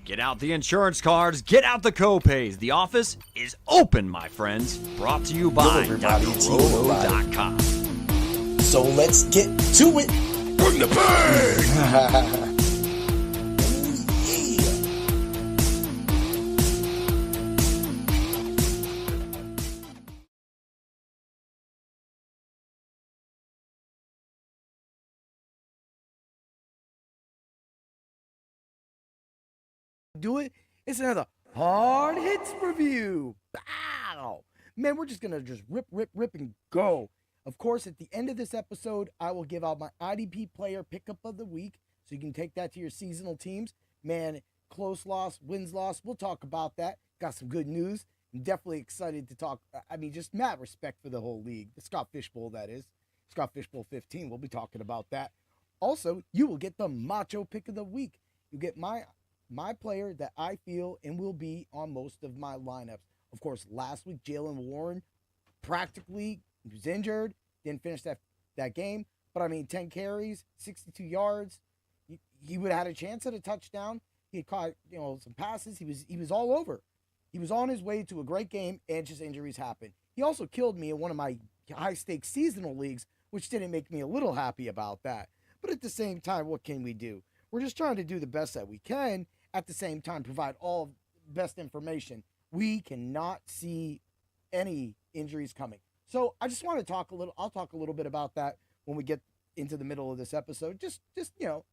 Get out the insurance cards, get out the co-pays. The office is open, my friends. Brought to you by DrRoto.com. So let's get to it. Bring the pain! Do it. It's another hard hits review. Bow. Man, we're just gonna rip and go. Of course, at the end of this episode, I will give out my IDP player pickup of the week, so you can take that to your seasonal teams. Man, close loss, wins loss. We'll talk about that. Got some good news. I'm definitely excited to talk. I mean, just mad respect for the whole league. The Scott Fishbowl, that is. Scott Fishbowl 15. We'll be talking about that. Also, you will get the Macho Pick of the week. You get my player that I feel and will be on most of my lineups. Of course, last week, Jaylen Warren practically was injured, didn't finish that game. But, I mean, 10 carries, 62 yards. He would have had a chance at a touchdown. He had caught, some passes. He was all over. He was on his way to a great game, and just injuries happened. He also killed me in one of my high-stakes seasonal leagues, which didn't make me a little happy about that. But at the same time, what can we do? We're just trying to do the best that we can, at the same time provide all best information. We cannot see any injuries coming. So I just want to talk a little, I'll talk a little bit about that when we get into the middle of this episode. Just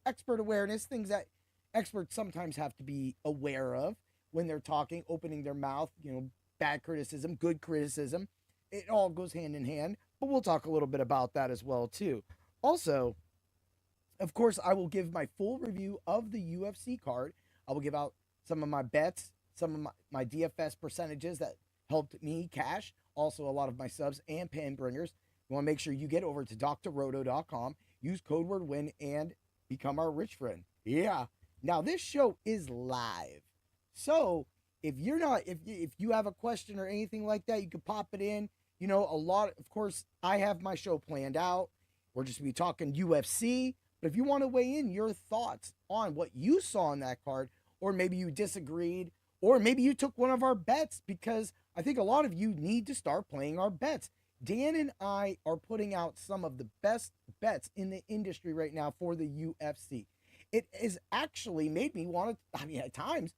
expert awareness, things that experts sometimes have to be aware of when they're talking, opening their mouth, bad criticism, good criticism. It all goes hand in hand, but we'll talk a little bit about that as well too. Also, of course, I will give my full review of the UFC card. I will give out some of my bets, some of my DFS percentages that helped me cash, also a lot of my subs and pan bringers. You want to make sure you get over to DrRoto.com, use code word WIN, and become our rich friend. Yeah. Now, this show is live. So, if you have a question or anything like that, you can pop it in. Of course, I have my show planned out. We're just going to be talking UFC. But if you want to weigh in your thoughts on what you saw in that card, or maybe you disagreed, or maybe you took one of our bets, because I think a lot of you need to start playing our bets. Dan and I are putting out some of the best bets in the industry right now for the UFC. It has actually made me want to, at times,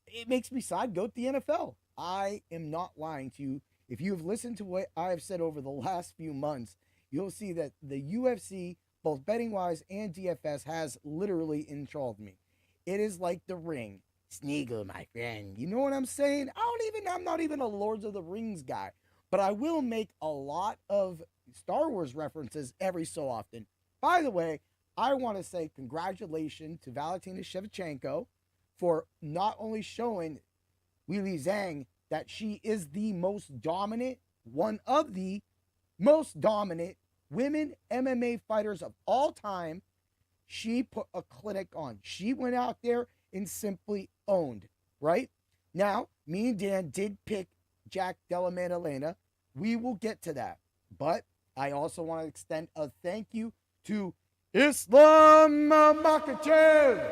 it makes me side goat the NFL. I am not lying to you. If you have listened to what I have said over the last few months, you'll see that the UFC, both betting-wise and DFS, has literally enthralled me. It is like the Ring. Sneagle, my friend. You know what I'm saying? I'm not even a Lord of the Rings guy, but I will make a lot of Star Wars references every so often. By the way, I want to say congratulations to Valentina Shevchenko for not only showing Weili Zhang that she is the most dominant, one of the most dominant women MMA fighters of all time. She put a clinic on. She went out there and simply owned, right? Now, me and Dan did pick Della Maddalena. We will get to that. But I also want to extend a thank you to Islam Makhachev,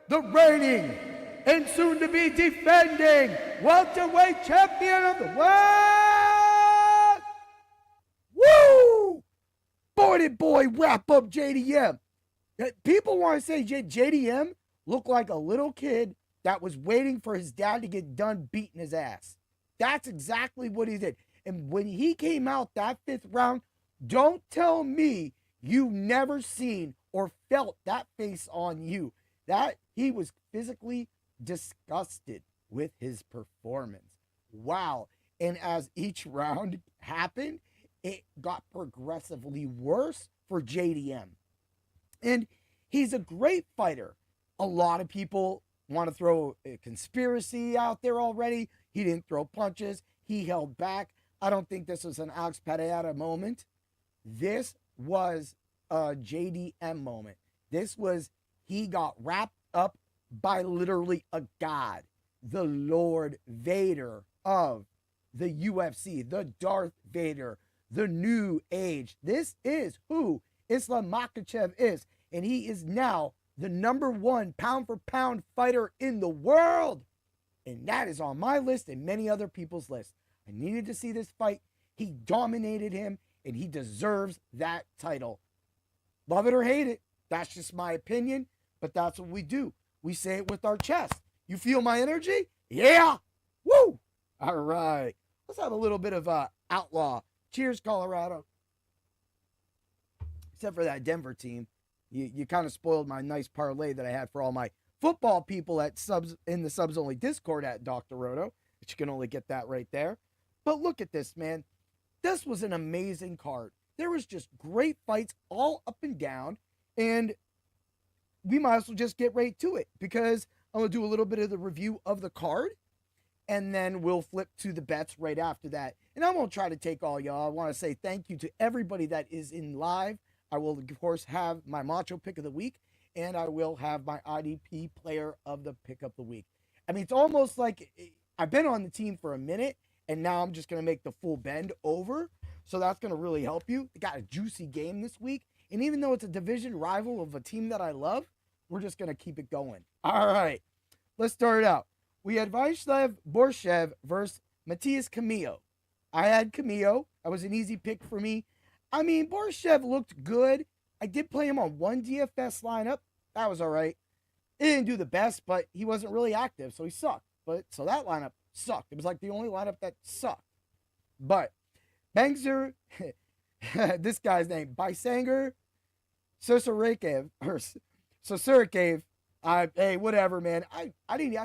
the reigning and soon to be defending welterweight champion of the world. Woo! Boy, wrap up JDM. People want to say JDM looked like a little kid that was waiting for his dad to get done beating his ass. That's exactly what he did. And when he came out that 5th round, don't tell me you never seen or felt that face on you. That he was physically disgusted with his performance. Wow. And as each round happened, it got progressively worse for JDM. And he's a great fighter. A lot of people want to throw a conspiracy out there already. He didn't throw punches. He held back. I don't think this was an Alex Pereira moment. This was a JDM moment. This was, he got wrapped up by literally a god, the Lord Vader of the UFC, the Darth Vader, the new age. This is who Islam Makhachev is. And he is now the #1 pound for pound fighter in the world. And that is on my list and many other people's lists. I needed to see this fight. He dominated him, and he deserves that title. Love it or hate it, that's just my opinion, but that's what we do. We say it with our chest. You feel my energy? Yeah! Woo! All right. Let's have a little bit of outlaw. Cheers, Colorado. Except for that Denver team. You kind of spoiled my nice parlay that I had for all my football people at subs in the subs only Discord at Dr. Roto. But you can only get that right there. But look at this, man. This was an amazing card. There was just great fights all up and down. And we might as well just get right to it, because I'm going to do a little bit of the review of the card, and then we'll flip to the bets right after that. And I won't try to take all y'all. I want to say thank you to everybody that is in live. I will, of course, have my Macho Pick of the Week, and I will have my IDP Player of the Pick of the Week. I mean, it's almost like I've been on the team for a minute, and now I'm just going to make the full bend over. So that's going to really help you. They got a juicy game this week. And even though it's a division rival of a team that I love, we're just going to keep it going. All right. Let's start it out. We had Vaislev Borshev versus Matthias Camillo. I had Camillo. That was an easy pick for me. I mean, Borshev looked good. I did play him on one DFS lineup. That was all right. It didn't do the best, but he wasn't really active, so he sucked. So that lineup sucked. It was like the only lineup that sucked. But Bangzer, this guy's name, Bysanger Sosurakev, hey, whatever, man. I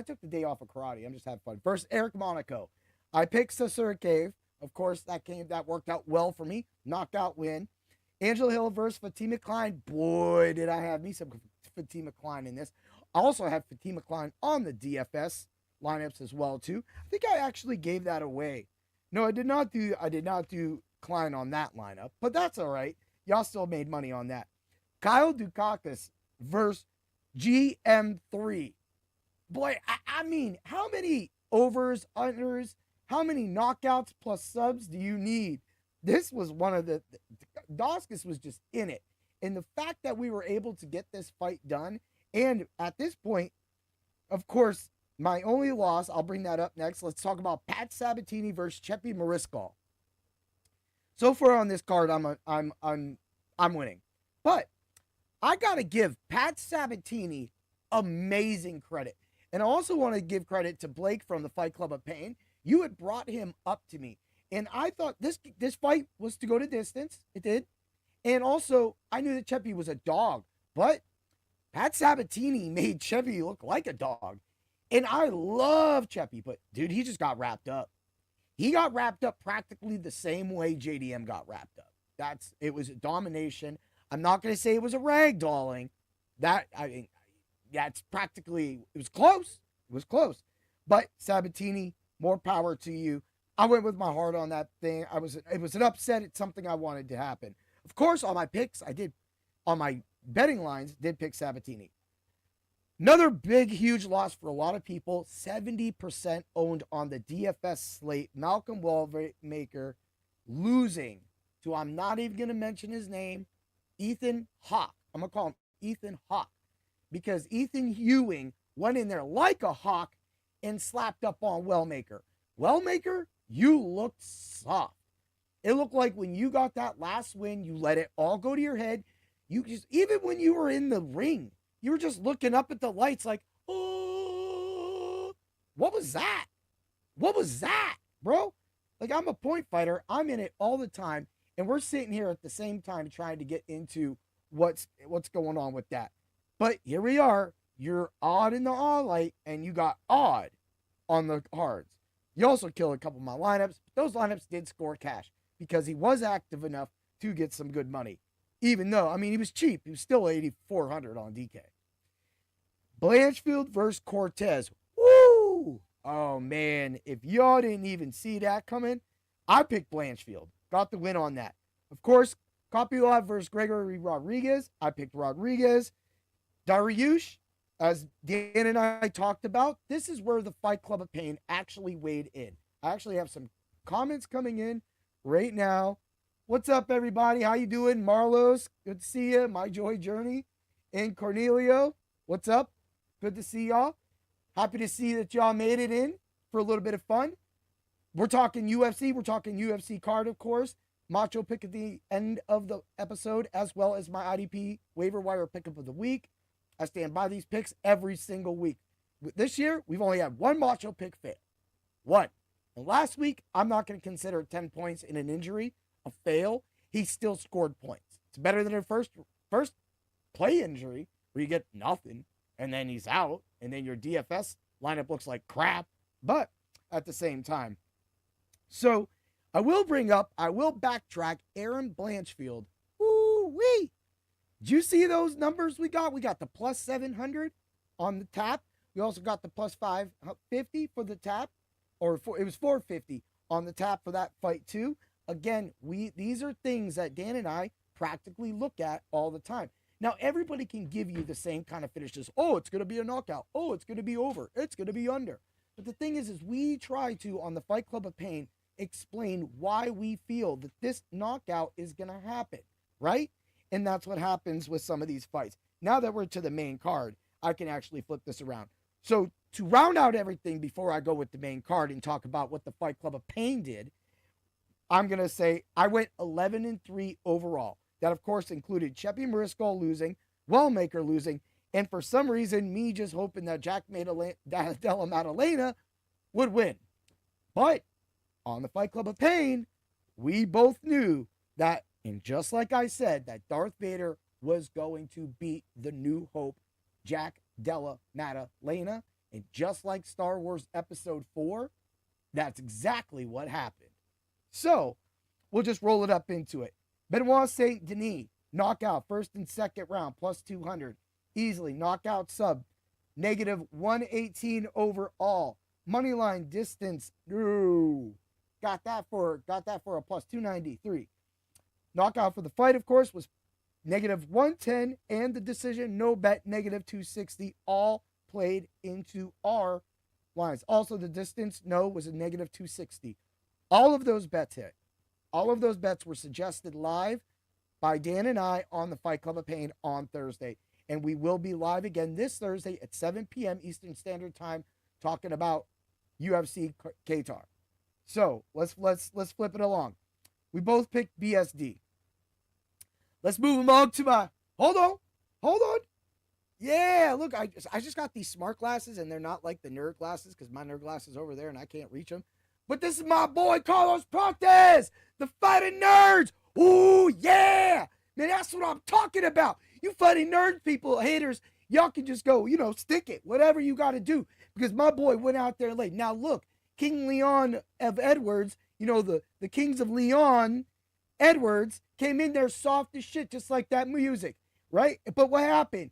took the day off of karate. I'm just having fun. First, Eric Monaco. I picked Sosurakev. Of course, that worked out well for me. Knockout win. Angela Hill versus Fatima Klein. Boy, did I have me some Fatima Klein in this. I also have Fatima Klein on the DFS lineups as well, too. I think I actually gave that away. No, I did not do Klein on that lineup, but that's all right. Y'all still made money on that. Kyle Dukakis versus GM3. Boy, I mean, how many overs, unders, how many knockouts plus subs do you need? This was one of the Duskus was just in it. And the fact that we were able to get this fight done, and at this point, of course, my only loss, I'll bring that up next. Let's talk about Pat Sabatini versus Cheppy Mariscal. So far on this card, I'm winning. But I gotta give Pat Sabatini amazing credit. And I also want to give credit to Blake from the Fight Club of Pain. You had brought him up to me. And I thought this fight was to go to distance. It did. And also, I knew that Cheppy was a dog. But Pat Sabatini made Cheppy look like a dog. And I love Cheppy, but dude, he just got wrapped up. He got wrapped up practically the same way JDM got wrapped up. It was a domination. I'm not going to say it was a ragdolling. That's practically, it was close. It was close. But Sabatini, more power to you. I went with my heart on that thing. It was an upset. It's something I wanted to happen. Of course, on my picks, on my betting lines, did pick Sabatini. Another big, huge loss for a lot of people. 70% owned on the DFS slate. Malcolm Wallmaker losing to, I'm not even going to mention his name, Ethan Hawke. I'm going to call him Ethan Hawke, because Ethan Ewing went in there like a hawk and slapped up on Wellmaker. Wellmaker, you looked soft. It looked like when you got that last win, you let it all go to your head. You just, even when you were in the ring, you were just looking up at the lights like, oh, what was that? What was that, bro? Like, I'm a point fighter. I'm in it all the time. And we're sitting here at the same time trying to get into what's going on with that. But here we are. You're odd in the odd light, and you got odd on the cards. You also killed a couple of my lineups. But those lineups did score cash because he was active enough to get some good money. Even though, I mean, he was cheap. He was still 8,400 on DK. Blanchfield versus Cortez. Woo! Oh, man. If y'all didn't even see that coming, I picked Blanchfield. Got the win on that. Of course, Kopylov versus Gregory Rodriguez. I picked Rodriguez. Dariush, as Dan and I talked about, this is where the Fight Club of Pain actually weighed in. I actually have some comments coming in right now. What's up, everybody? How you doing? Marlos, good to see you. My Joy Journey. and Cornelio. What's up? Good to see y'all. Happy to see that y'all made it in for a little bit of fun. We're talking UFC. We're talking UFC card, of course. Macho Pick at the end of the episode, as well as my IDP waiver wire pickup of the week. I stand by these picks every single week. This year, we've only had one Macho Pick fail. One. And last week, I'm not going to consider 10 points in an injury a fail. He still scored points. It's better than a first play injury where you get nothing and then he's out and then your DFS lineup looks like crap. But at the same time. So I will backtrack Aaron Blanchfield. Woo-wee. Did you see those numbers we got? We got the plus 700 on the tap. We also got the plus 550 for the tap. It was 450 on the tap for that fight too. Again, these are things that Dan and I practically look at all the time. Now, everybody can give you the same kind of finishes. Oh, it's going to be a knockout. Oh, it's going to be over. It's going to be under. But the thing is we try to, on the Fight Club of Pain, explain why we feel that this knockout is going to happen, right? And that's what happens with some of these fights. Now that we're to the main card, I can actually flip this around. So to round out everything before I go with the main card and talk about what the Fight Club of Pain did, I'm going to say I went 11-3 overall. That, of course, included Cheppy Mariscal losing, Wellmaker losing, and for some reason, me just hoping that Della Maddalena would win. But on the Fight Club of Pain, we both knew that, and just like I said, that Darth Vader was going to beat the New Hope, Della Maddalena. And just like Star Wars Episode 4, that's exactly what happened. So, we'll just roll it up into it. Benoit St. Denis, knockout, first and second round, plus 200. Easily, knockout sub, negative 118 overall. Moneyline distance, no. Got that for a plus 293. Knockout for the fight, of course, was negative 110, and the decision, no bet, negative 260, all played into our lines. Also, the distance, no, was a negative 260. All of those bets hit. All of those bets were suggested live by Dan and I on the Fight Club of Pain on Thursday. And we will be live again this Thursday at 7 p.m. Eastern Standard Time talking about UFC Qatar. So let's flip it along. We both picked BSD. Let's move along to my hold on. Yeah, look, I just got these smart glasses and they're not like the nerd glasses because my nerd glasses over there and I can't reach them. But this is my boy Carlos Prates, the fighting nerds. Ooh, yeah. Man, that's what I'm talking about. You fighting nerds, people, haters, y'all can just go, stick it, whatever you got to do. Because my boy went out there late. Now, look, King Leon of Edwards, the Kings of Leon Edwards came in there soft as shit, just like that music, right? But what happened?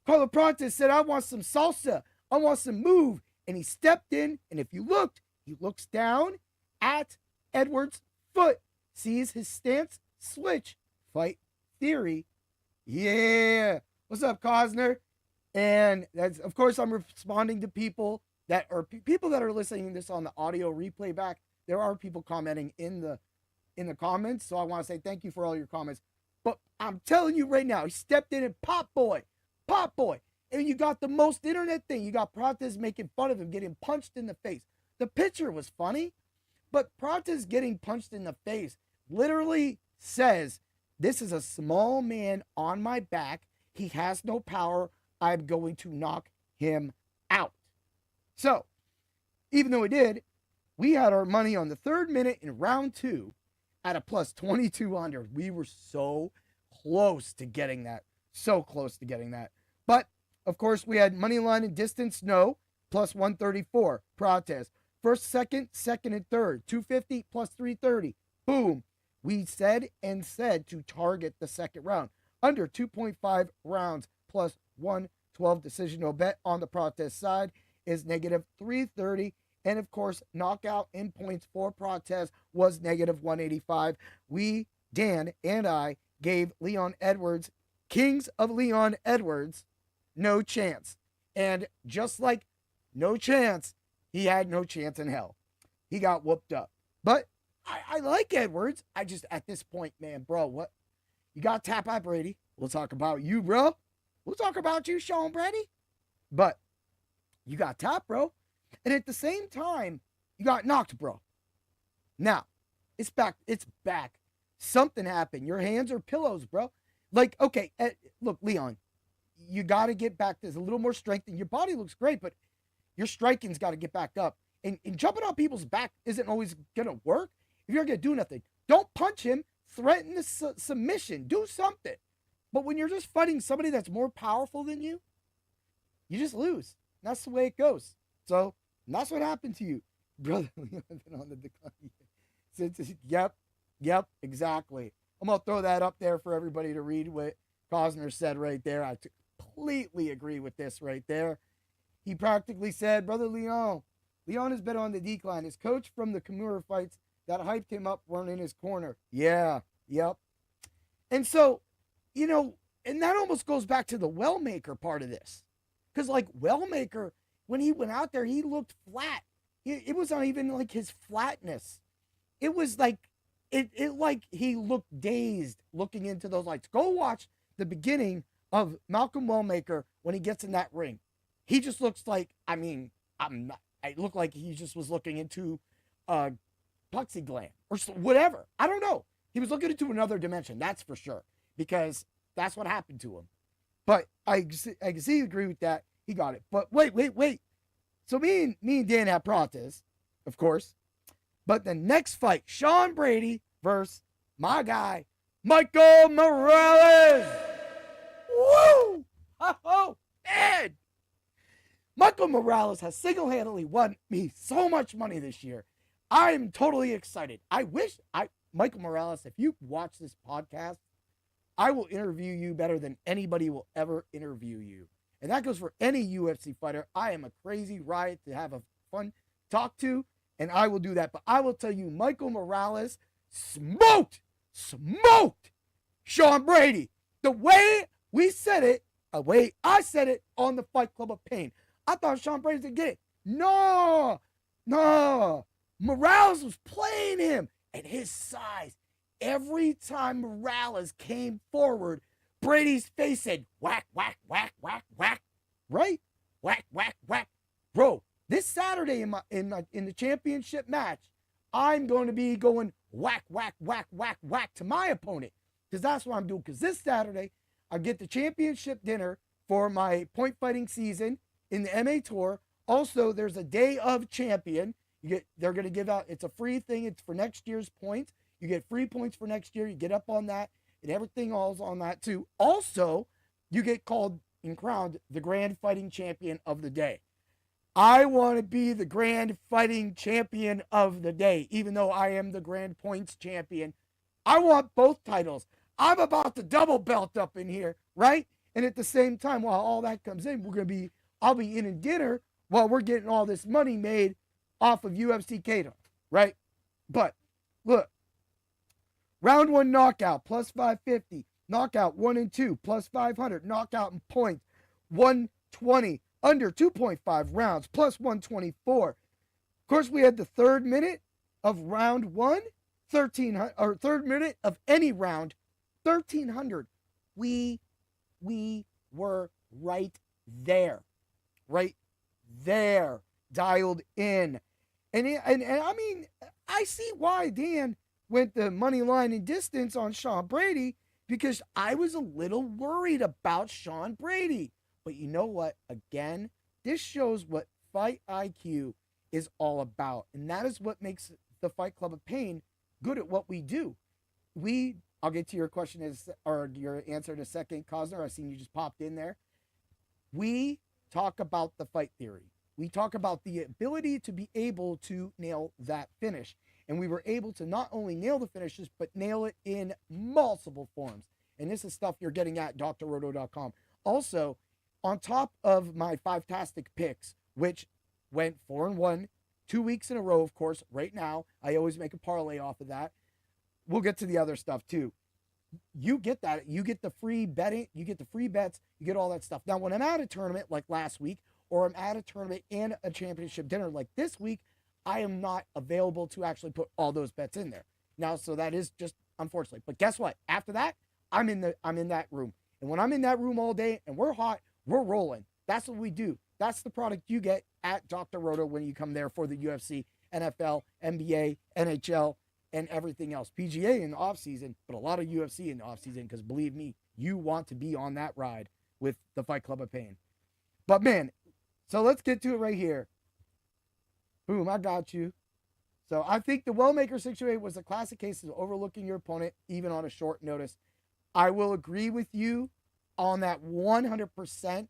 Carlos Prates said, I want some salsa. I want some move. And he stepped in, and if you looked, he looks down at Edwards' foot, sees his stance switch, fight theory. Yeah. What's up, Cosner? And that's, of course, I'm responding to people that are listening to this on the audio replay back. There are people commenting in the comments, so I want to say thank you for all your comments. But I'm telling you right now, he stepped in and pop boy. And you got the most internet thing. You got Prates making fun of him, getting punched in the face. The picture was funny, but Prates getting punched in the face literally says, this is a small man on my back. He has no power. I'm going to knock him out. So, even though he did, we had our money on the 3rd minute in round 2 at a plus 2,200. We were so close to getting that. But, of course, we had money line and distance, no, plus 134. Prates. First, second, and third. 250 plus 330. Boom. We said to target the second round. Under 2.5 rounds plus 112 decision no bet on the Prates side is negative 330. And of course, knockout in points for Prates was negative 185. We, Dan and I, gave Leon Edwards, Kings of Leon Edwards, no chance. And just like no chance, he had no chance in hell. He got whooped up. But I like Edwards. I just, at this point, man, bro, what? You got Tap Brady. We'll talk about you, bro. We'll talk about you, Sean Brady. But you got tapped, bro. And at the same time, you got knocked, bro. Now, it's back. It's back. Something happened. Your hands are pillows, bro. Like, okay, look, Leon, you got to get back. There's a little more strength, and your body looks great, but your striking's got to get back up. And jumping on people's back isn't always going to work if you're going to do nothing. Don't punch him. Threaten the submission. Do something. But when you're just fighting somebody that's more powerful than you, you just lose. That's the way it goes. So that's what happened to you. Brother Leon been on the decline. Yep, exactly. I'm going to throw that up there for everybody to read what Cosner said right there. I completely agree with this right there. He practically said, Brother Leon has been on the decline. His coach from the Kimura fights that hyped him up weren't in his corner. Yeah, yep. And so, you know, and that almost goes back to the Wellmaker part of this. Because, like, Wellmaker, when he went out there, he looked flat. It was not even like his flatness. It was like, it like he looked dazed looking into those lights. Go watch the beginning of Malcolm Wellmaker when he gets in that ring. He just looks like, it looked like he just was looking into plexiglass or whatever. I don't know. He was looking into another dimension, that's for sure, because that's what happened to him. But I can see you agree with that. He got it. But wait. So me and Dan have Prates, of course. But the next fight, Sean Brady versus my guy, Michael Morales. Woo! Oh, man! Michael Morales has single-handedly won me so much money this year. I'm totally excited. Michael Morales, if you watch this podcast, I will interview you better than anybody will ever interview you. And that goes for any UFC fighter. I am a crazy riot to have a fun talk to, and I will do that. But I will tell you, Michael Morales smoked Sean Brady. The way we said it, the way I said it on the Fight Club of Pain. I thought Sean Brady would get it. No. Morales was playing him, and his size. Every time Morales came forward, Brady's face said, whack, whack, whack, whack, whack. Right? Whack, whack, whack. Bro, this Saturday in the championship match, I'm going to be going whack, whack, whack, whack, whack to my opponent. Because that's what I'm doing. Because this Saturday, I get the championship dinner for my point fighting season in the MA Tour. Also, there's a day of champion. They're going to give out, it's a free thing. It's for next year's points. You get free points for next year. You get up on that, and everything all's on that too. Also, you get called and crowned the grand fighting champion of the day. I want to be the grand fighting champion of the day, even though I am the grand points champion. I want both titles. I'm about to double belt up in here, right? And at the same time, while all that comes in, I'll be eating dinner while we're getting all this money made off of UFC Cato, right? But look, round 1 knockout, plus 550. Knockout 1 and 2, plus 500. Knockout in points, 120. Under 2.5 rounds, plus 124. Of course, we had the third minute of round 1, 1300, or third minute of any round, 1300. We were right there, dialed in. And I mean, I see why Dan went the money line and distance on Sean Brady, because I was a little worried about Sean Brady. But you know what? Again, this shows what Fight IQ is all about. And that is what makes the Fight Club of Pain good at what we do. I'll get to your question or your answer in a second, Cosner. I seen you just popped in there. We talk about the fight theory. We talk about the ability to be able to nail that finish. And we were able to not only nail the finishes, but nail it in multiple forms. And this is stuff you're getting at drroto.com. Also, on top of my 5-tastic picks, which went 4-1, 2 weeks in a row, of course, right now. I always make a parlay off of that. We'll get to the other stuff too. You get that. You get the free betting. You get the free bets. You get all that stuff. Now, when I'm at a tournament like last week, or I'm at a tournament and a championship dinner like this week, I am not available to actually put all those bets in there. Now, so that is just unfortunately. But guess what? After that, I'm in that room. And when I'm in that room all day and we're hot, we're rolling. That's what we do. That's the product you get at Dr. Roto when you come there for the UFC, NFL, NBA, NHL, and everything else. PGA in the offseason, but a lot of UFC in the offseason, because believe me, you want to be on that ride with the Fight Club of Pain. But man, so let's get to it right here. Boom, I got you. So I think the Wellmaker situation was a classic case of overlooking your opponent, even on a short notice. I will agree with you on that 100%.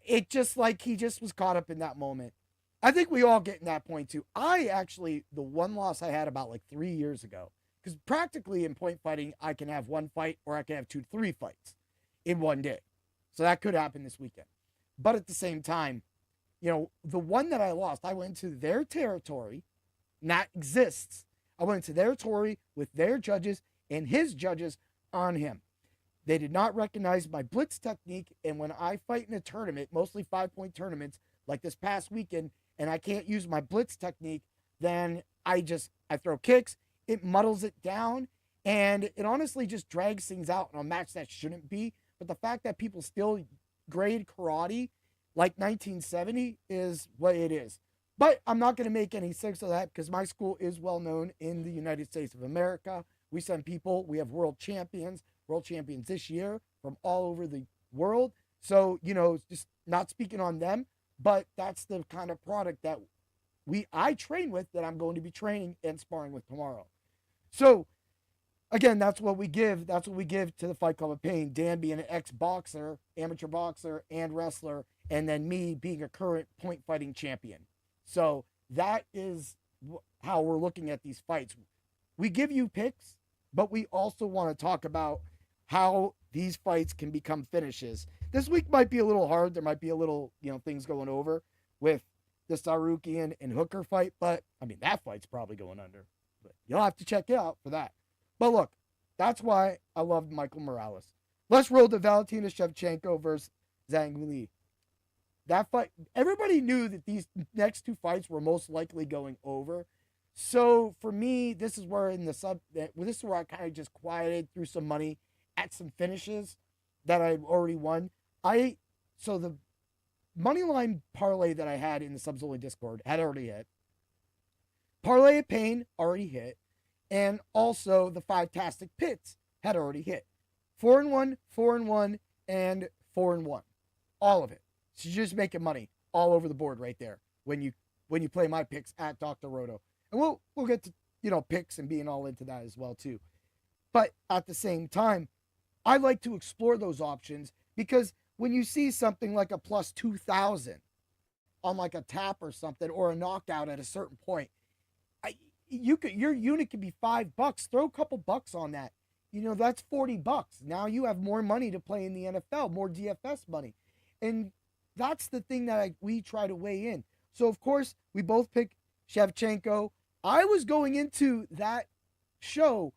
It just like he just was caught up in that moment. I think we all get in that point too. The one loss I had about like 3 years ago, because practically in point fighting, I can have one fight or I can have 2 to 3 fights in one day. So that could happen this weekend. But at the same time, you know, the one that I lost, I went to their territory, that exists. I went to their territory with their judges and his judges on him. They did not recognize my blitz technique, and when I fight in a tournament, mostly 5-point tournaments, like this past weekend, and I can't use my blitz technique, then I throw kicks, it muddles it down, and it honestly just drags things out in a match that shouldn't be. But the fact that people still grade karate like 1970 is what it is. But I'm not going to make any sense of that because my school is well known in the United States of America. We send people, we have world champions this year from all over the world. So, you know, just not speaking on them, but that's the kind of product that I train with, that I'm going to be training and sparring with tomorrow. So, again, that's what we give. That's what we give to the Fight Club of Pain. Dan being an ex-boxer, amateur boxer, and wrestler, and then me being a current point fighting champion. So that is how we're looking at these fights. We give you picks, but we also want to talk about how these fights can become finishes. This week might be a little hard. There might be a little, things going over with the Sarukian and Hooker fight, but I mean, that fight's probably going under. But you'll have to check it out for that. But look, that's why I loved Michael Morales. Let's roll to Valentina Shevchenko versus Zhang Li. That fight, everybody knew that these next 2 fights were most likely going over. So for me, this is where I kind of just quieted, threw some money at some finishes that I already won. So the money line parlay that I had in the Subs Only Discord had already hit. Parlay of Pain already hit. And also the 5-tastic pits had already hit. 4-1, 4-1, and 4-1. All of it. So you're just making money all over the board right there when you play my picks at Dr. Roto. And we'll get to, picks and being all into that as well too. But at the same time, I like to explore those options because when you see something like a plus 2,000 on like a tap or something, or a knockout at a certain point, your unit could be $5. Throw a couple bucks on that. That's $40. Now you have more money to play in the NFL, more DFS money. And that's the thing that we try to weigh in. So, of course, we both picked Shevchenko. I was going into that show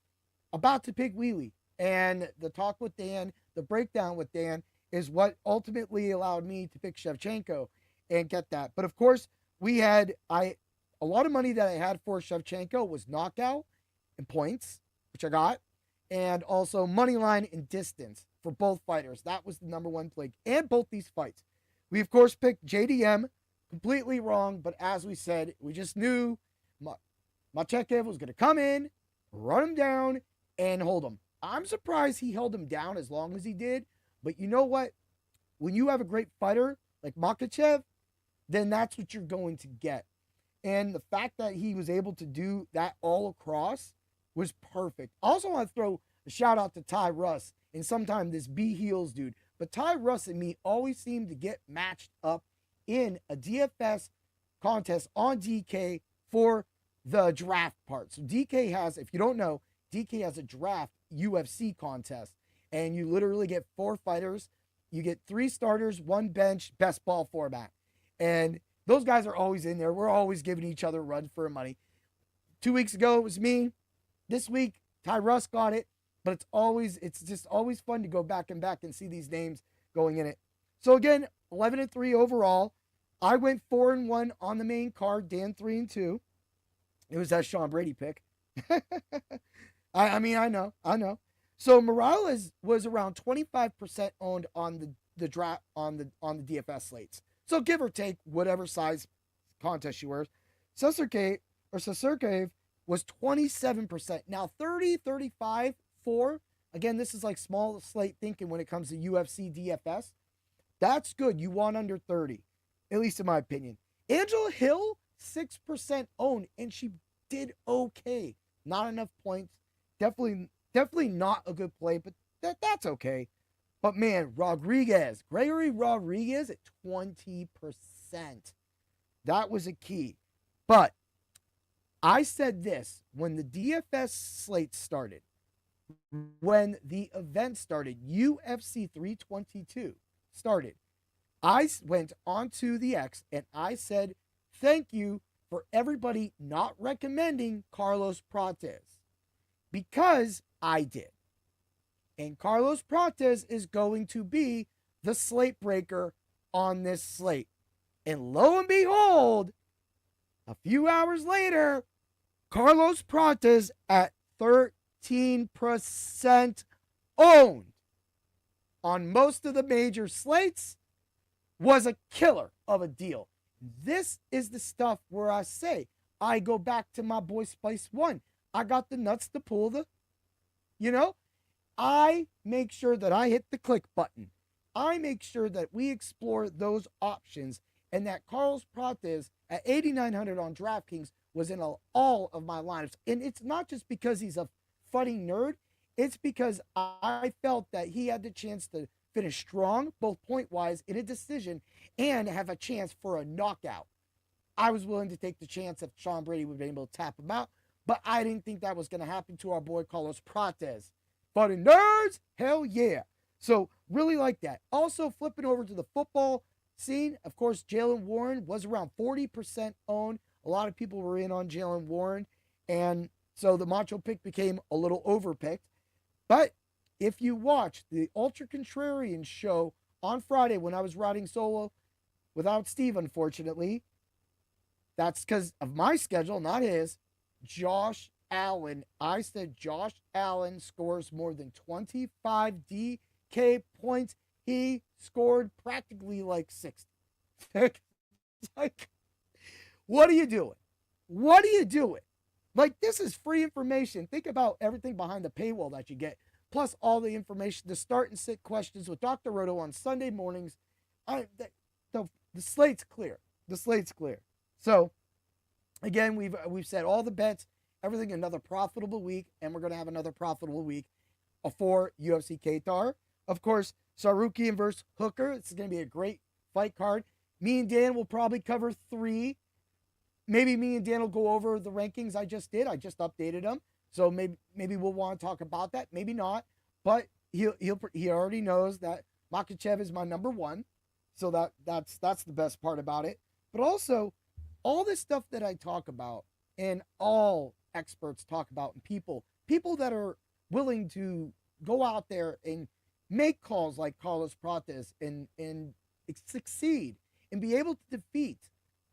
about to pick Wheelie. And the talk with Dan, the breakdown with Dan, is what ultimately allowed me to pick Shevchenko and get that. But, of course, a lot of money that I had for Shevchenko was knockout and points, which I got, and also money line and distance for both fighters. That was the number one play, and both these fights. We, of course, picked JDM, completely wrong, but as we said, we just knew Makhachev was going to come in, run him down, and hold him. I'm surprised he held him down as long as he did, but you know what? When you have a great fighter like Makhachev, then that's what you're going to get. And the fact that he was able to do that all across was perfect. I also want to throw a shout out to Ty Russ and sometimes this B Heels dude. But Ty Russ and me always seem to get matched up in a DFS contest on DK for the draft part. So DK has, if you don't know, DK has a draft UFC contest. And you literally get 4 fighters. You get 3 starters, 1 bench, best ball format. And those guys are always in there. We're always giving each other a run for money. 2 weeks ago, it was me. This week, Ty Russ got it. But it's just always fun to go back and see these names going in it. So again, 11-3 overall. I went 4-1 on the main card. Dan 3-2. It was that Sean Brady pick. I know. So Morales was around 25% owned on the draft on the DFS slates. So give or take whatever size contest you were. Seserkev was 27%. Now 30, 35, 4. Again, this is like small slate thinking when it comes to UFC DFS. That's good. You want under 30, at least in my opinion. Angela Hill, 6% owned, and she did okay. Not enough points. Definitely not a good play, but that's okay. But man, Gregory Rodriguez at 20%. That was a key. But I said this when the DFS slate started, when the event started, UFC 322 started. I went onto the X and I said, thank you for everybody not recommending Carlos Prates, because I did. And Carlos Prates is going to be the slate breaker on this slate. And lo and behold, a few hours later, Carlos Prates at 13% owned on most of the major slates was a killer of a deal. This is the stuff where I say, I go back to my boy Spice One. I got the nuts to pull I make sure that I hit the click button. I make sure that we explore those options, and that Carlos Prates at 8,900 on DraftKings was in all of my lineups. And it's not just because he's a funny nerd. It's because I felt that he had the chance to finish strong, both point-wise, in a decision, and have a chance for a knockout. I was willing to take the chance that Sean Brady would be able to tap him out, but I didn't think that was going to happen to our boy Carlos Prates. Funny nerds, hell yeah. So really like that. Also flipping over to the football scene, of course, Jaylen Warren was around 40% owned. A lot of people were in on Jaylen Warren, and so the Macho Pick became a little overpicked. But if you watch the Ultra Contrarian show on Friday when I was riding solo without Steve, unfortunately, that's because of my schedule, not his. Josh Allen. I said Josh Allen scores more than 25 DK points. He scored practically like 60. Like, what are you doing? What are you doing? Like, this is free information. Think about everything behind the paywall that you get, plus all the information, the start and sit questions with Dr. Roto on Sunday mornings. The slate's clear. The slate's clear. So, again, we've said all the bets, everything, another profitable week, and we're going to have another profitable week for UFC Qatar. Of course, Sarukian versus Hooker. It's going to be a great fight card. Me and Dan will probably cover 3. Maybe me and Dan will go over the rankings I just did. I just updated them. So maybe we'll want to talk about that. Maybe not. But he already knows that Makhachev is my number 1. So that's the best part about it. But also, all this stuff that I talk about and all experts talk about, and people that are willing to go out there and make calls like Carlos Prates and succeed and be able to defeat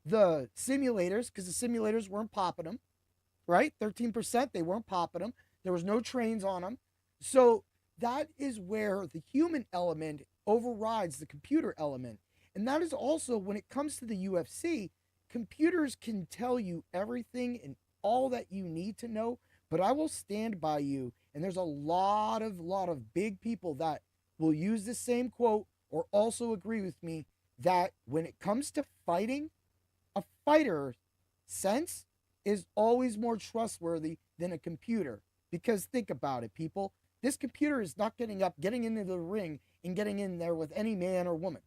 the simulators, because the simulators weren't popping them, right? 13%, they weren't popping them. There was no trains on them. So that is where the human element overrides the computer element. And that is also when it comes to the UFC, computers can tell you everything and all that you need to know, but I will stand by you. And there's a lot of big people that will use the same quote or also agree with me that when it comes to fighting, a fighter's sense is always more trustworthy than a computer. Because think about it, people. This computer is not getting into the ring and getting in there with any man or woman.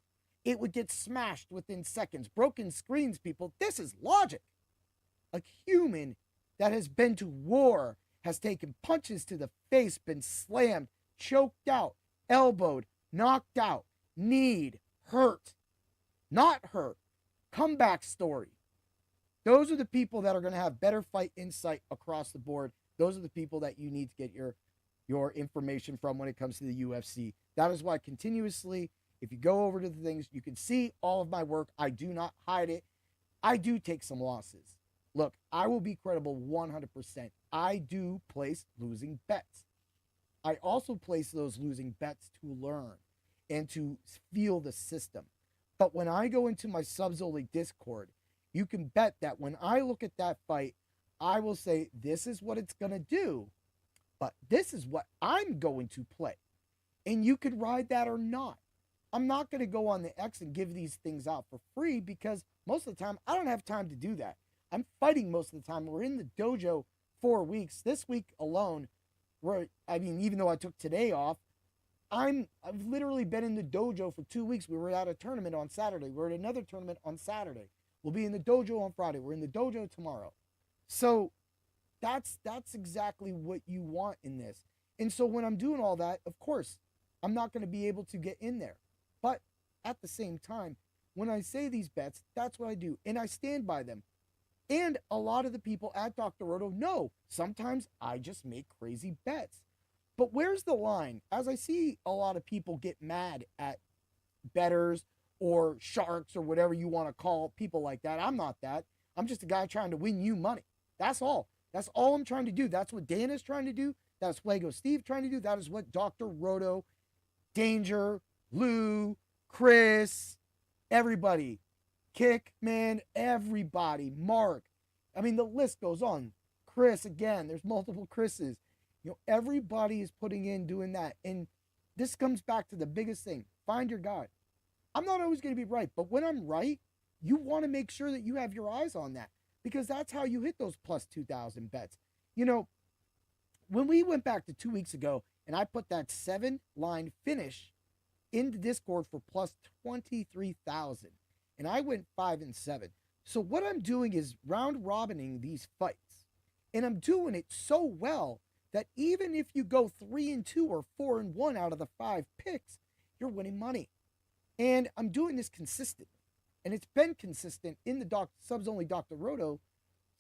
It would get smashed within seconds. Broken screens, people. This is logic. A human that has been to war, has taken punches to the face, been slammed, choked out, elbowed, knocked out, kneed, hurt, not hurt, comeback story. Those are the people that are going to have better fight insight across the board. Those are the people that you need to get your information from when it comes to the UFC. That is why continuously, if you go over to the things, you can see all of my work. I do not hide it. I do take some losses. Look, I will be credible 100%. I do place losing bets. I also place those losing bets to learn and to feel the system. But when I go into my subs only Discord, you can bet that when I look at that fight, I will say, this is what it's going to do, but this is what I'm going to play. And you could ride that or not. I'm not going to go on the X and give these things out for free because most of the time I don't have time to do that. I'm fighting most of the time. We're in the dojo 4 weeks. This week alone, even though I took today off, I've literally been in the dojo for 2 weeks. We were at a tournament on Saturday. We're at another tournament on Saturday. We'll be in the dojo on Friday. We're in the dojo tomorrow. So that's exactly what you want in this. And so when I'm doing all that, of course, I'm not going to be able to get in there. But at the same time, when I say these bets, that's what I do. And I stand by them. And a lot of the people at Dr. Roto know sometimes I just make crazy bets. But where's the line? As I see a lot of people get mad at bettors or sharks or whatever you want to call people like that. I'm not that. I'm just a guy trying to win you money. That's all. That's all I'm trying to do. That's what Dana's trying to do. That's Fuego Steve trying to do. That is what Dr. Roto, Danger, Lou, Chris, everybody, Kick, man, everybody, Mark. I mean, the list goes on. Chris, again, there's multiple Chris's. Everybody is putting in, doing that. And this comes back to the biggest thing. Find your guy. I'm not always going to be right, but when I'm right, you want to make sure that you have your eyes on that because that's how you hit those plus 2,000 bets. When we went back to 2 weeks ago and I put that 7-line finish in the Discord for plus 23,000 and I went 5-7. So what I'm doing is round robining these fights and I'm doing it so well that even if you go 3-2 or 4-1 out of the 5 picks, you're winning money. And I'm doing this consistently. And it's been consistent in the Subs Only Dr. Roto,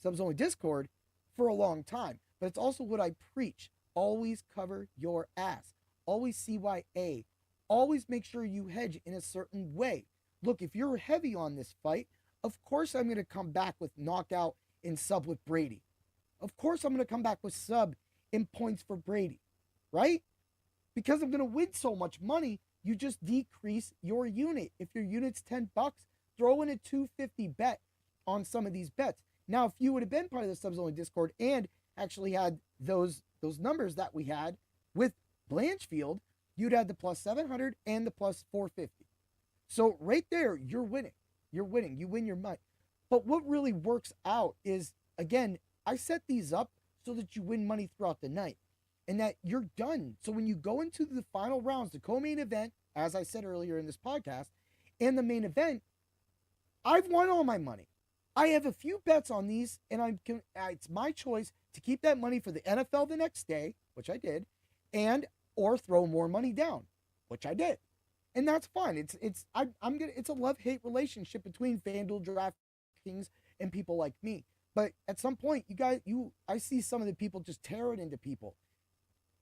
Subs Only Discord for a long time. But it's also what I preach. Always cover your ass. Always CYA. Always make sure you hedge in a certain way. Look, if you're heavy on this fight, of course I'm going to come back with knockout and sub with Brady. Of course I'm going to come back with sub in points for Brady, right? Because I'm going to win so much money, you just decrease your unit. If your unit's $10, throw in a $250 bet on some of these bets. Now, if you would have been part of the Subs Only Discord and actually had those numbers that we had with Blanchfield, you'd have the plus 700 and the plus 450. So right there, you're winning. You're winning. You win your money. But what really works out is, again, I set these up so that you win money throughout the night and that you're done. So when you go into the final rounds, the co-main event, as I said earlier in this podcast, and the main event, I've won all my money. I have a few bets on these, and it's my choice to keep that money for the NFL the next day, which I did, or throw more money down, which I did, and that's fine. It's a love-hate relationship between FanDuel, DraftKings, and people like me. But at some point, I see some of the people just tear it into people.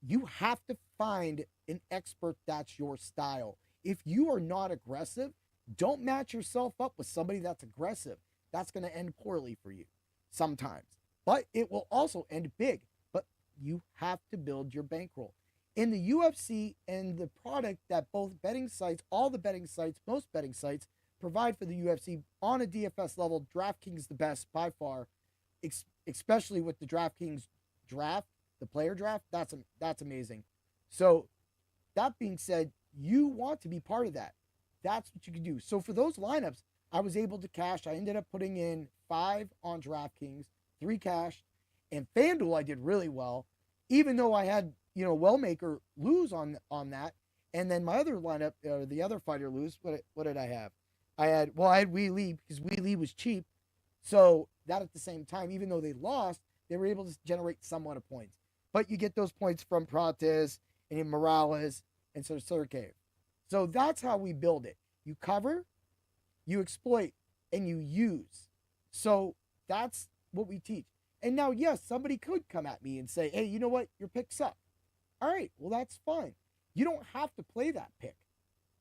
You have to find an expert that's your style. If you are not aggressive, don't match yourself up with somebody that's aggressive. That's going to end poorly for you sometimes. But it will also end big. But you have to build your bankroll. In the UFC and the product that both betting sites, all the betting sites, most betting sites provide for the UFC on a DFS level, DraftKings the best by far, especially with the DraftKings draft, the player draft. That's amazing. So that being said, you want to be part of that. That's what you can do. So for those lineups, I was able to cash. I ended up putting in 5 on DraftKings, 3 cash, and FanDuel I did really well, even though I had, Wellmaker lose on that. And then my other lineup, the other fighter lose. What did I have? I had Wee Lee because Wee Lee was cheap. So that at the same time, even though they lost, they were able to generate somewhat of points. But you get those points from Prates and Morales and Sergey. So that's how we build it. You cover, you exploit, and you use. So that's what we teach. And now, yes, somebody could come at me and say, hey, you know what? Your pick sucked. All right, well, that's fine. You don't have to play that pick.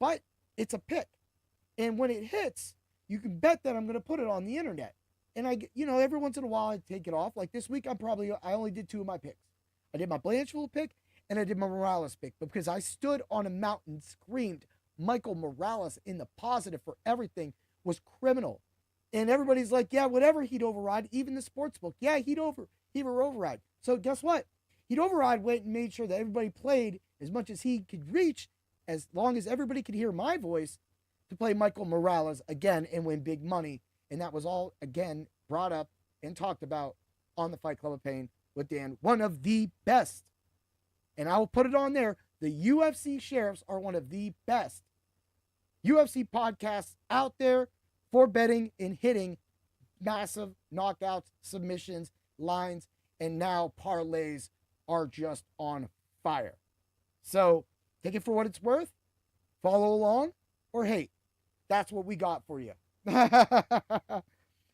But it's a pick. And when it hits, you can bet that I'm going to put it on the internet. And every once in a while I take it off. Like this week, I only did 2 of my picks. I did my Blanchfield pick, and I did my Morales pick. But because I stood on a mountain, screamed Michael Morales in the positive for everything was criminal. And everybody's like, yeah, whatever, he'd override. Even the sports book, yeah, he'd override. So guess what? He'd override went and made sure that everybody played as much as he could reach, as long as everybody could hear my voice, to play Michael Morales again and win big money. And that was all, again, brought up and talked about on the Fight Club of Pain with Dan, one of the best. And I will put it on there. The UFC Sheriffs are one of the best UFC podcasts out there for betting and hitting massive knockouts, submissions, lines, and now parlays are just on fire. So take it for what it's worth, follow along, or hate. That's what we got for you.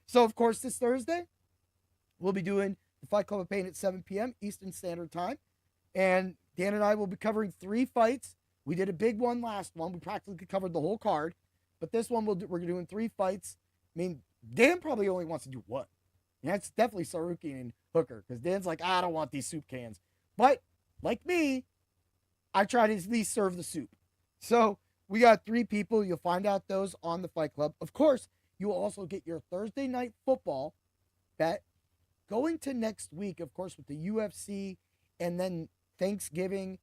So, of course, this Thursday, we'll be doing the Fight Club of Pain at 7 p.m. Eastern Standard Time. And Dan and I will be covering 3 fights. We did a big one last one. We practically covered the whole card. But this one, we're doing 3 fights. I mean, Dan probably only wants to do 1. And that's definitely Sarukian and Hooker. Because Dan's like, I don't want these soup cans. But, like me, I try to at least serve the soup. So, we got 3 people. You'll find out those on the Fight Club. Of course, you will also get your Thursday night football bet. Going to next week, of course, with the UFC and then Thanksgiving.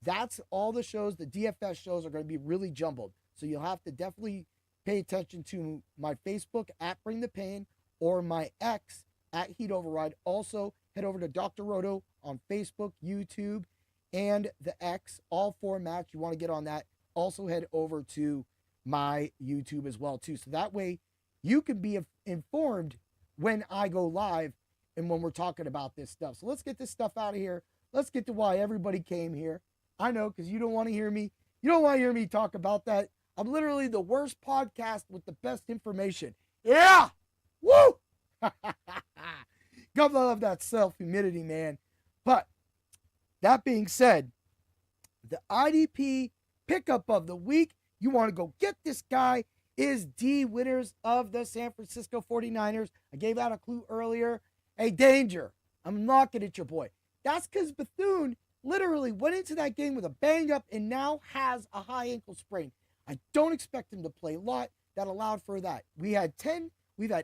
That's all the shows. The DFS shows are going to be really jumbled. So you'll have to definitely pay attention to my Facebook at Bring the Pain or my X at Heat Override. Also, head over to Dr. Roto on Facebook, YouTube, and the X. All formats. You want to get on that. Also, head over to my YouTube as well, too. So that way, you can be informed when I go live and when we're talking about this stuff. So let's get this stuff out of here. Let's get to why everybody came here. I know, because you don't want to hear me. You don't want to hear me talk about that. I'm literally the worst podcast with the best information. Yeah! Woo! God love that self-humidity, man. But that being said, the IDP pickup of the week, you want to go get this guy, is D. Winners of the San Francisco 49ers. I gave out a clue earlier. Hey, danger. I'm knocking at your boy. That's because Bethune literally went into that game with a bang up and now has a high ankle sprain. I don't expect him to play a lot. That allowed for that. We've had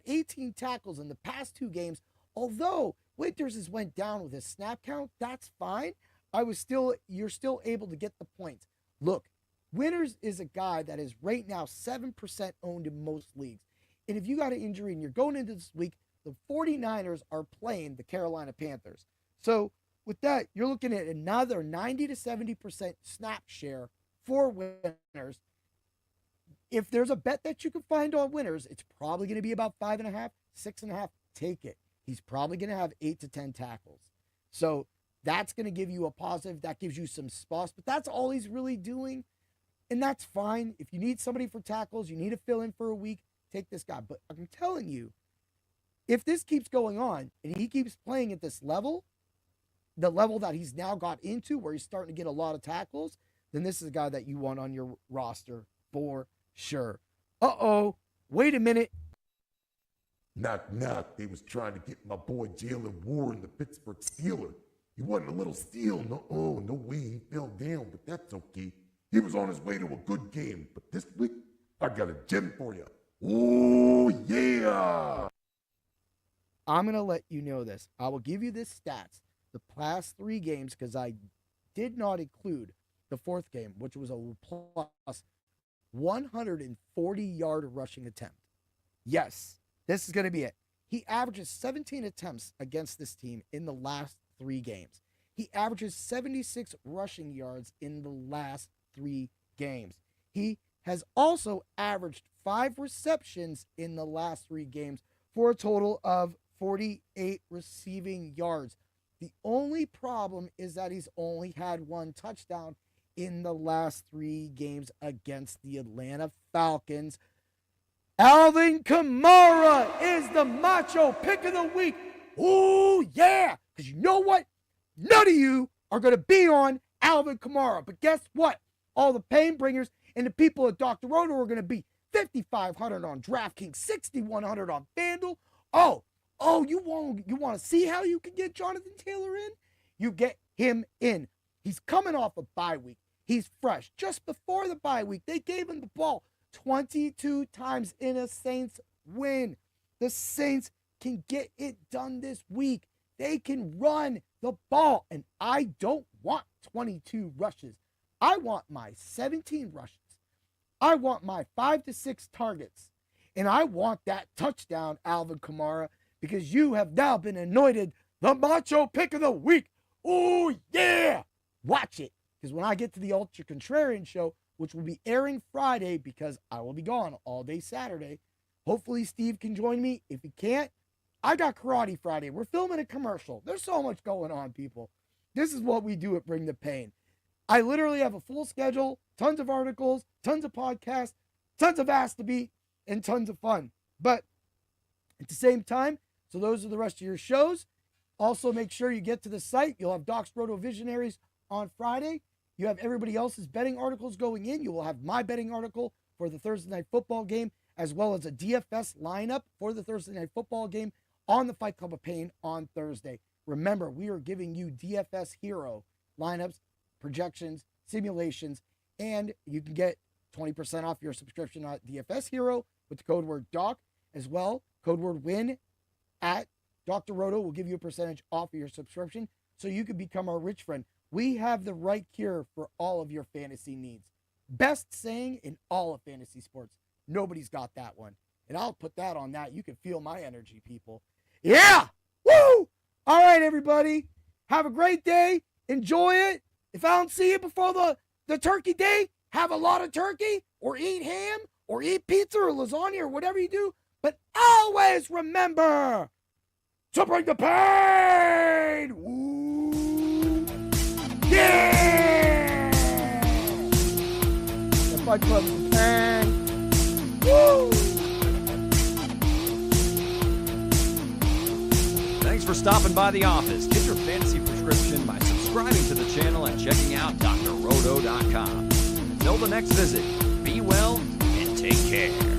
18 tackles in the past 2 games. Although Winters has went down with his snap count, that's fine. You're still able to get the points. Look, Winters is a guy that is right now 7% owned in most leagues. And if you got an injury and you're going into this week, the 49ers are playing the Carolina Panthers. So with that, you're looking at another 90 to 70% snap share for Winners. If there's a bet that you can find on Winners, it's probably going to be about 5.5, 6.5. Take it. He's probably going to have 8 to 10 tackles. So that's going to give you a positive. That gives you some spots, but that's all he's really doing. And that's fine. If you need somebody for tackles, you need to fill in for a week, take this guy. But I'm telling you, if this keeps going on and he keeps playing at this level, the level that he's now got into where he's starting to get a lot of tackles, then this is a guy that you want on your roster for sure. Uh-oh, wait a minute. Knock, knock. They was trying to get my boy Jalen Warren, the Pittsburgh Steeler. He wasn't a little steal. No way he fell down, but that's okay. He was on his way to a good game. But this week, I got a gem for you. Oh, yeah. I'm going to let you know this. I will give you this stats. The past 3 games, because I did not include the 4th game, which was a plus 140-yard rushing attempt. Yes, this is going to be it. He averages 17 attempts against this team in the last 3 games. He averages 76 rushing yards in the last 3 games. He has also averaged 5 receptions in the last 3 games for a total of 48 receiving yards. The only problem is that he's only had 1 touchdown in the last 3 games against the Atlanta Falcons. Alvin Kamara is the Macho Pick of the week. Oh, yeah. Because you know what? None of you are going to be on Alvin Kamara. But guess what? All the pain bringers and the people at Dr. Roto are going to be $5,500 on DraftKings, $6,100 on FanDuel. Oh, you want to see how you can get Jonathan Taylor in? You get him in. He's coming off a bye week. He's fresh. Just before the bye week, they gave him the ball 22 times in a Saints win. The Saints can get it done this week. They can run the ball. And I don't want 22 rushes. I want my 17 rushes. I want my 5 to 6 targets. And I want that touchdown, Alvin Kamara, because you have now been anointed the Macho Pick of the Week. Oh, yeah. Watch it. Because when I get to the Ultra Contrarian show, which will be airing Friday because I will be gone all day Saturday, hopefully Steve can join me. If he can't, I got Karate Friday. We're filming a commercial. There's so much going on, people. This is what we do at Bring the Pain. I literally have a full schedule, tons of articles, tons of podcasts, tons of ass to beat, and tons of fun. But at the same time, so those are the rest of your shows. Also, make sure you get to the site. You'll have Doc's Roto Visionaries on Friday. You have everybody else's betting articles going in. You will have my betting article for the Thursday Night Football game, as well as a DFS lineup for the Thursday Night Football game on the Fight Club of Pain on Thursday. Remember, we are giving you DFS hero lineups, projections, simulations, and you can get 20% off your subscription at DFS Hero with the code word DOC as well. Code word WIN at Dr. Roto will give you a percentage off of your subscription so you can become our rich friend. We have the right cure for all of your fantasy needs. Best saying in all of fantasy sports. Nobody's got that one. And I'll put that on that. You can feel my energy, people. Yeah! Woo! All right, everybody. Have a great day. Enjoy it. If I don't see you before the turkey day, have a lot of turkey or eat ham or eat pizza or lasagna or whatever you do. But always remember to bring the pain. Ooh. Yeah! The Fight Club of Pain. Woo! Thanks for stopping by the office. Get your fantasy prescription by subscribing to the channel and checking out drroto.com. Until the next visit, be well and take care.